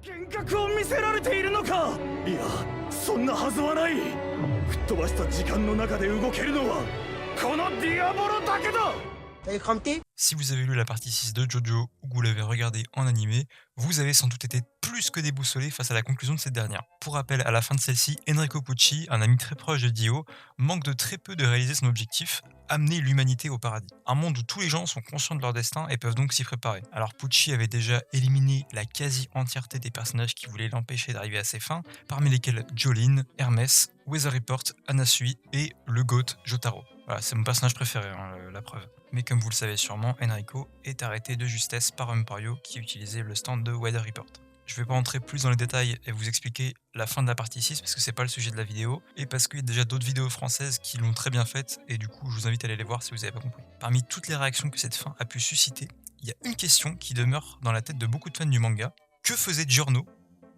幻覚を見せられているのか。いや、そんなはずはない。吹っ飛ばした時間の中で動けるのはこのディアボロだけだ。Si vous avez lu la partie 6 de Jojo ou que vous l'avez regardé en animé, vous avez sans doute été plus que déboussolé face à la conclusion de cette dernière. Pour rappel, à la fin de celle-ci, Enrico Pucci, un ami très proche de Dio, manque de très peu de réaliser son objectif, amener l'humanité au paradis. Un monde où tous les gens sont conscients de leur destin et peuvent donc s'y préparer. Alors Pucci avait déjà éliminé la quasi-entièreté des personnages qui voulaient l'empêcher d'arriver à ses fins, parmi lesquels Jolene, Hermès, Weather Report, Anasui et le GOAT Jotaro. Voilà, c'est mon personnage préféré, la preuve. Mais comme vous le savez sûrement, Enrico est arrêté de justesse par Emporio qui utilisait le stand de Weather Report. Je vais pas entrer plus dans les détails et vous expliquer la fin de la partie 6 parce que c'est pas le sujet de la vidéo et parce qu'il y a déjà d'autres vidéos françaises qui l'ont très bien faite et du coup je vous invite à aller les voir si vous avez pas compris. Parmi toutes les réactions que cette fin a pu susciter, il y a une question qui demeure dans la tête de beaucoup de fans du manga. Que faisait Giorno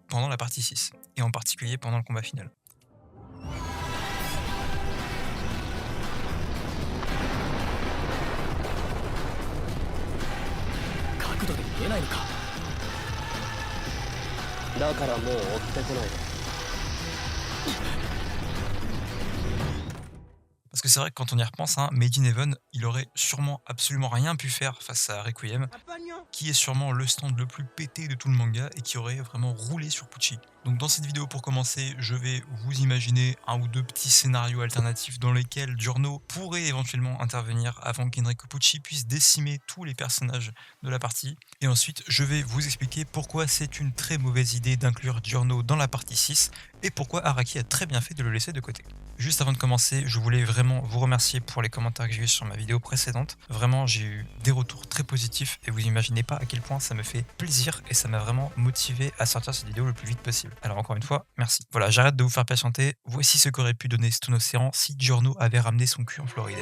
pendant la partie 6 et en particulier pendant le combat final? Parce que c'est vrai que quand on y repense, Made in Heaven, il aurait sûrement absolument rien pu faire face à Requiem, qui est sûrement le stand le plus pété de tout le manga et qui aurait vraiment roulé sur Pucci. Donc dans cette vidéo, pour commencer, je vais vous imaginer un ou deux petits scénarios alternatifs dans lesquels Giorno pourrait éventuellement intervenir avant qu'Enrico Pucci puisse décimer tous les personnages de la partie. Et ensuite, je vais vous expliquer pourquoi c'est une très mauvaise idée d'inclure Giorno dans la partie 6 et pourquoi Araki a très bien fait de le laisser de côté. Juste avant de commencer, je voulais vraiment vous remercier pour les commentaires que j'ai eu sur ma vidéo précédente. Vraiment, j'ai eu des retours très positifs et vous imaginez pas à quel point ça me fait plaisir et ça m'a vraiment motivé à sortir cette vidéo le plus vite possible. Alors encore une fois, merci. Voilà, j'arrête de vous faire patienter. Voici ce qu'aurait pu donner Stone Ocean si Giorno avait ramené son cul en Floride.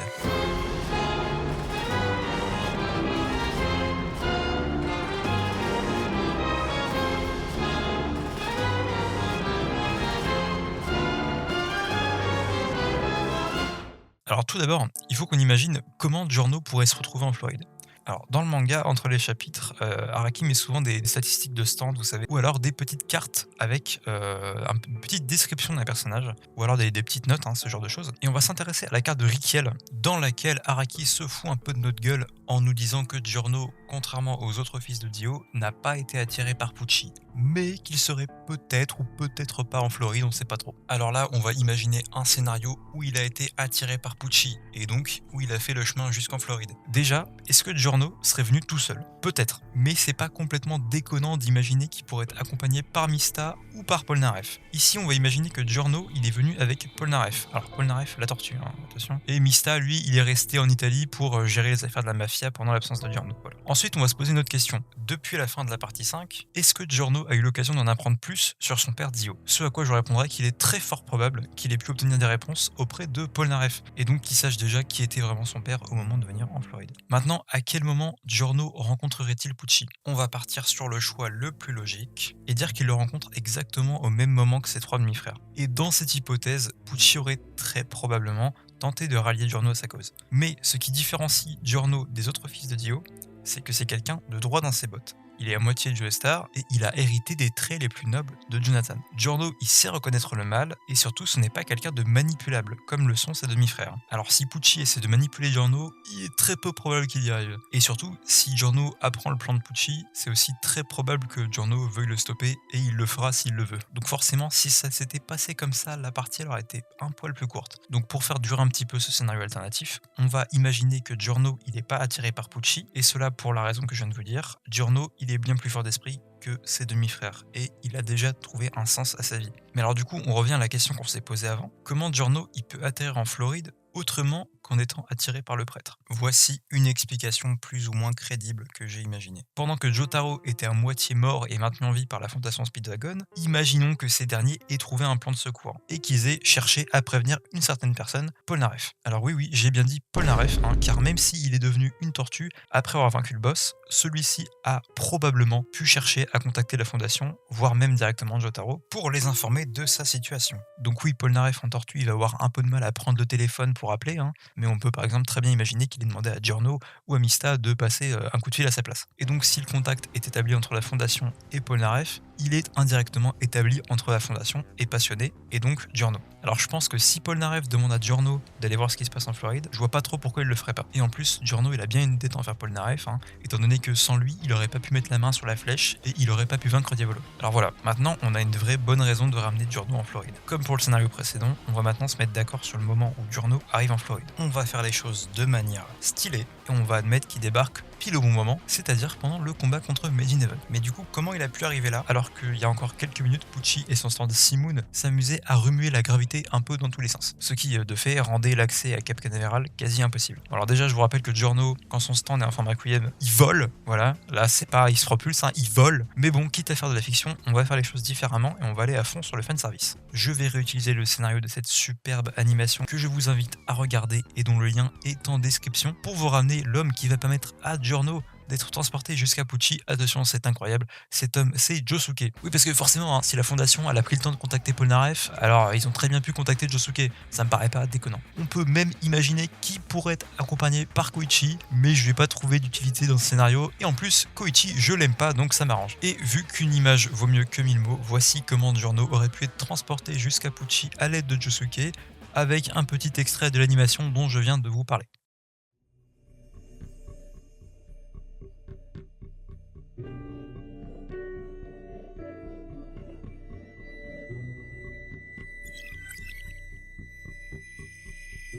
Alors tout d'abord, il faut qu'on imagine comment Giorno pourrait se retrouver en Floride. Alors, dans le manga, entre les chapitres, Araki met souvent des statistiques de stand, vous savez, ou alors des petites cartes avec une petite description d'un personnage, ou alors des petites notes, ce genre de choses. Et on va s'intéresser à la carte de Rikiel, dans laquelle Araki se fout un peu de notre gueule en nous disant que Giorno, contrairement aux autres fils de Dio, n'a pas été attiré par Pucci, mais qu'il serait peut-être ou peut-être pas en Floride, on sait pas trop. Alors là, on va imaginer un scénario où il a été attiré par Pucci, et donc où il a fait le chemin jusqu'en Floride. Déjà, est-ce que Giorno serait venu tout seul? Peut-être, mais c'est pas complètement déconnant d'imaginer qu'il pourrait être accompagné par Mista ou par Polnareff. Ici, on va imaginer que Giorno, il est venu avec Polnareff. Alors Polnareff, la tortue, attention. Et Mista, lui, il est resté en Italie pour gérer les affaires de la mafia pendant l'absence de Giorno. Voilà. Ensuite, on va se poser une autre question. Depuis la fin de la partie 5, est-ce que Giorno a eu l'occasion d'en apprendre plus sur son père Dio? Ce à quoi je répondrai qu'il est très fort probable qu'il ait pu obtenir des réponses auprès de Polnareff, et donc qu'il sache déjà qui était vraiment son père au moment de venir en Floride. Maintenant, à quel moment Giorno rencontrerait-il Pucci? On va partir sur le choix le plus logique et dire qu'il le rencontre exactement au même moment que ses trois demi-frères. Et dans cette hypothèse, Pucci aurait très probablement tenté de rallier Giorno à sa cause. Mais ce qui différencie Giorno des autres fils de Dio, c'est que c'est quelqu'un de droit dans ses bottes. Il est à moitié Joestar et il a hérité des traits les plus nobles de Jonathan. Giorno, il sait reconnaître le mal et surtout ce n'est pas quelqu'un de manipulable comme le sont ses demi-frères. Alors si Pucci essaie de manipuler Giorno, il est très peu probable qu'il y arrive. Et surtout, si Giorno apprend le plan de Pucci, c'est aussi très probable que Giorno veuille le stopper et il le fera s'il le veut. Donc forcément, si ça s'était passé comme ça, la partie aurait été un poil plus courte. Donc pour faire durer un petit peu ce scénario alternatif, on va imaginer que Giorno, il n'est pas attiré par Pucci, et cela pour la raison que je viens de vous dire. Giorno, il est bien plus fort d'esprit que ses demi-frères et il a déjà trouvé un sens à sa vie. Mais alors du coup, on revient à la question qu'on s'est posée avant. Comment Giorno il peut atterrir en Floride autrement qu'en étant attiré par le prêtre? Voici une explication plus ou moins crédible que j'ai imaginée. Pendant que Jotaro était à moitié mort et maintenu en vie par la fondation Speedwagon, imaginons que ces derniers aient trouvé un plan de secours et qu'ils aient cherché à prévenir une certaine personne, Polnareff. Alors oui, j'ai bien dit Polnareff, car même s'il est devenu une tortue après avoir vaincu le boss, celui-ci a probablement pu chercher à contacter la fondation, voire même directement Jotaro, pour les informer de sa situation. Donc oui, Polnareff en tortue, il va avoir un peu de mal à prendre le téléphone pour appeler, mais on peut par exemple très bien imaginer qu'il ait demandé à Giorno ou à Mista de passer un coup de fil à sa place. Et donc si le contact est établi entre la Fondation et Polnareff, il est indirectement établi entre la Fondation et Passionné, et donc Giorno. Alors je pense que si Polnareff demande à Giorno d'aller voir ce qui se passe en Floride, je vois pas trop pourquoi il le ferait pas. Et en plus, Giorno il a bien une tête envers Polnareff, étant donné que sans lui, il aurait pas pu mettre la main sur la flèche et il aurait pas pu vaincre Diavolo. Alors voilà, maintenant on a une vraie bonne raison de ramener Giorno en Floride. Comme pour le scénario précédent, on va maintenant se mettre d'accord sur le moment où Giorno arrive en Floride. On va faire les choses de manière stylée et on va admettre qu'il débarque pile au bon moment, c'est-à-dire pendant le combat contre Made in Heaven. Mais du coup, comment il a pu arriver là alors qu'il y a encore quelques minutes, Pucci et son stand Simoon s'amusaient à remuer la gravité un peu dans tous les sens. Ce qui, de fait, rendait l'accès à Cap Canaveral quasi impossible. Alors déjà, je vous rappelle que Giorno, quand son stand est en format Requiem, il vole, voilà. Là, c'est pas, il se propulse, il vole. Mais bon, quitte à faire de la fiction, on va faire les choses différemment et on va aller à fond sur le fanservice. Je vais réutiliser le scénario de cette superbe animation que je vous invite à regarder et dont le lien est en description pour vous ramener l'homme qui va permettre à Giorno d'être transporté jusqu'à Pucci. Attention, c'est incroyable, cet homme, c'est Josuke. Oui, parce que forcément, si la Fondation elle a pris le temps de contacter Polnareff, alors ils ont très bien pu contacter Josuke, ça me paraît pas déconnant. On peut même imaginer qui pourrait être accompagné par Koichi, mais je vais pas trouver d'utilité dans ce scénario, et en plus, Koichi, je l'aime pas, donc ça m'arrange. Et vu qu'une image vaut mieux que 1000 mots, voici comment Giorno aurait pu être transporté jusqu'à Pucci à l'aide de Josuke, avec un petit extrait de l'animation dont je viens de vous parler.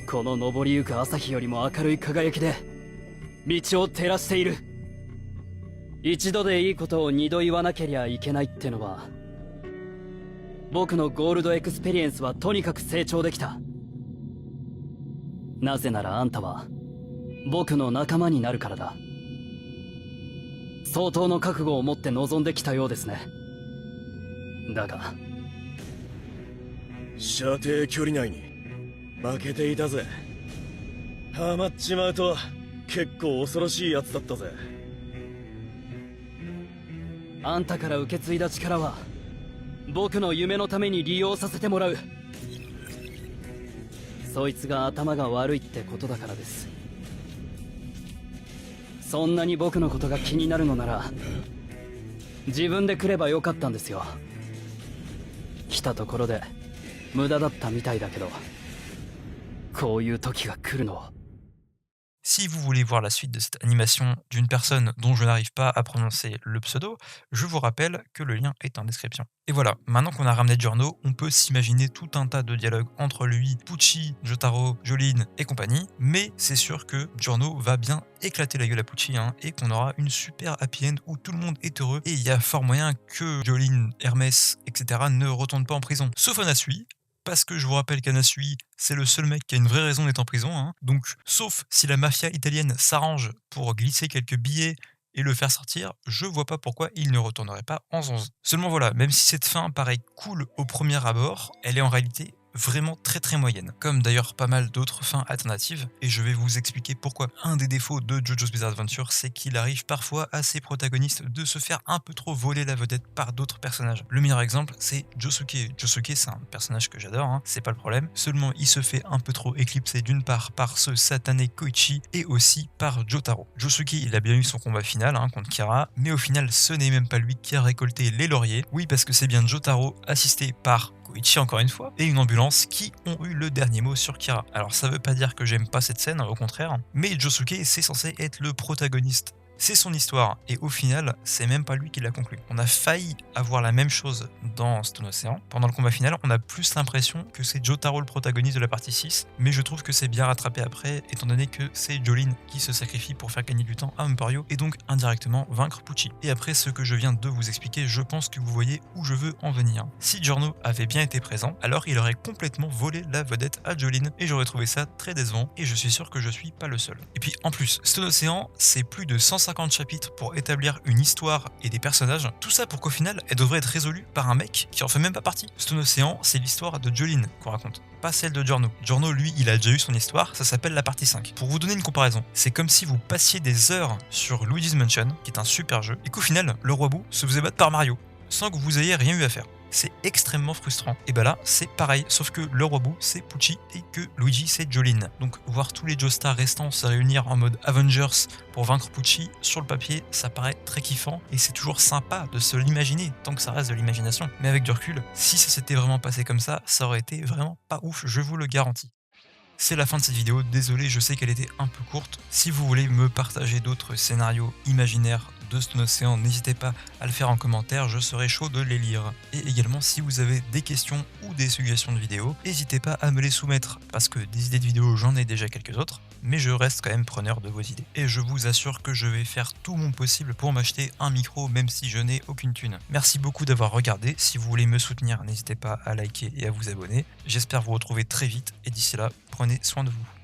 この昇りゆく朝日よりも明るい輝きで道を照らしている。一度でいいことを二度言わなけりゃいけないってのは、僕のゴールドエクスペリエンスはとにかく成長できた。なぜならあんたは僕の仲間になるからだ。相当の覚悟を持って臨んできたようですね。だが射程距離内に負けていたぜ。ハマっちまうと結構恐ろしいやつだったぜ。あんたから受け継いだ力は僕の夢のために利用させてもらう。そいつが頭が悪いってことだからです。そんなに僕のことが気になるのなら自分で来ればよかったんですよ。来たところで無駄だったみたいだけど、こういう時が来るのを。 Si vous voulez voir la suite de cette animation d'une personne dont je n'arrive pas à prononcer le pseudo, je vous rappelle que le lien est en description. Et voilà, maintenant qu'on a ramené Giorno, on peut s'imaginer tout un tas de dialogues entre lui, Pucci, Jotaro, Jolene et compagnie, mais c'est sûr que Giorno va bien éclater la gueule à Pucci et qu'on aura une super happy end où tout le monde est heureux et il y a fort moyen que Jolene, Hermès, etc. ne retournent pas en prison. Sauf Anasui, parce que je vous rappelle qu'Anasui, c'est le seul mec qui a une vraie raison d'être en prison. Donc, sauf si la mafia italienne s'arrange pour glisser quelques billets et le faire sortir, je vois pas pourquoi il ne retournerait pas en 11. Seulement voilà, même si cette fin paraît cool au premier abord, elle est en réalité vraiment très très moyenne, comme d'ailleurs pas mal d'autres fins alternatives, et je vais vous expliquer pourquoi. Un des défauts de JoJo's Bizarre Adventure, c'est qu'il arrive parfois à ses protagonistes de se faire un peu trop voler la vedette par d'autres personnages. Le meilleur exemple, c'est Josuke. Josuke, c'est un personnage que j'adore, c'est pas le problème, seulement il se fait un peu trop éclipser d'une part par ce satané Koichi et aussi par Jotaro. Josuke, il a bien eu son combat final contre Kira, mais au final, ce n'est même pas lui qui a récolté les lauriers. Oui, parce que c'est bien Jotaro, assisté par Koichi encore une fois, et une ambulance qui ont eu le dernier mot sur Kira. Alors ça veut pas dire que j'aime pas cette scène, au contraire, mais Josuke c'est censé être le protagoniste. C'est son histoire, et au final, c'est même pas lui qui l'a conclu. On a failli avoir la même chose dans Stone Ocean. Pendant le combat final, on a plus l'impression que c'est Jotaro le protagoniste de la partie 6, mais je trouve que c'est bien rattrapé après, étant donné que c'est Jolene qui se sacrifie pour faire gagner du temps à Emporio, et donc indirectement vaincre Pucci. Et après ce que je viens de vous expliquer, je pense que vous voyez où je veux en venir. Si Giorno avait bien été présent, alors il aurait complètement volé la vedette à Jolene, et j'aurais trouvé ça très décevant, et je suis sûr que je suis pas le seul. Et puis en plus, Stone Ocean, c'est plus de 150 chapitres pour établir une histoire et des personnages, tout ça pour qu'au final elle devrait être résolue par un mec qui en fait même pas partie. Stone Ocean, c'est l'histoire de Jolene qu'on raconte, pas celle de Giorno. Giorno, lui, il a déjà eu son histoire, ça s'appelle la partie 5. Pour vous donner une comparaison, c'est comme si vous passiez des heures sur Luigi's Mansion, qui est un super jeu, et qu'au final, le roi Boo se faisait battre par Mario, sans que vous ayez rien eu à faire. C'est extrêmement frustrant. Et bah là, c'est pareil, sauf que le roi Boo, c'est Pucci et que Luigi, c'est Jolene. Donc voir tous les Joestar restants se réunir en mode Avengers pour vaincre Pucci, sur le papier, ça paraît très kiffant et c'est toujours sympa de se l'imaginer, tant que ça reste de l'imagination. Mais avec du recul, si ça s'était vraiment passé comme ça aurait été vraiment pas ouf, je vous le garantis. C'est la fin de cette vidéo, désolé, je sais qu'elle était un peu courte. Si vous voulez me partager d'autres scénarios imaginaires de Stone Ocean, n'hésitez pas à le faire en commentaire, je serai chaud de les lire. Et également, si vous avez des questions ou des suggestions de vidéos, n'hésitez pas à me les soumettre, parce que des idées de vidéos, j'en ai déjà quelques autres, mais je reste quand même preneur de vos idées. Et je vous assure que je vais faire tout mon possible pour m'acheter un micro, même si je n'ai aucune thune. Merci beaucoup d'avoir regardé, si vous voulez me soutenir, n'hésitez pas à liker et à vous abonner. J'espère vous retrouver très vite, et d'ici là, prenez soin de vous.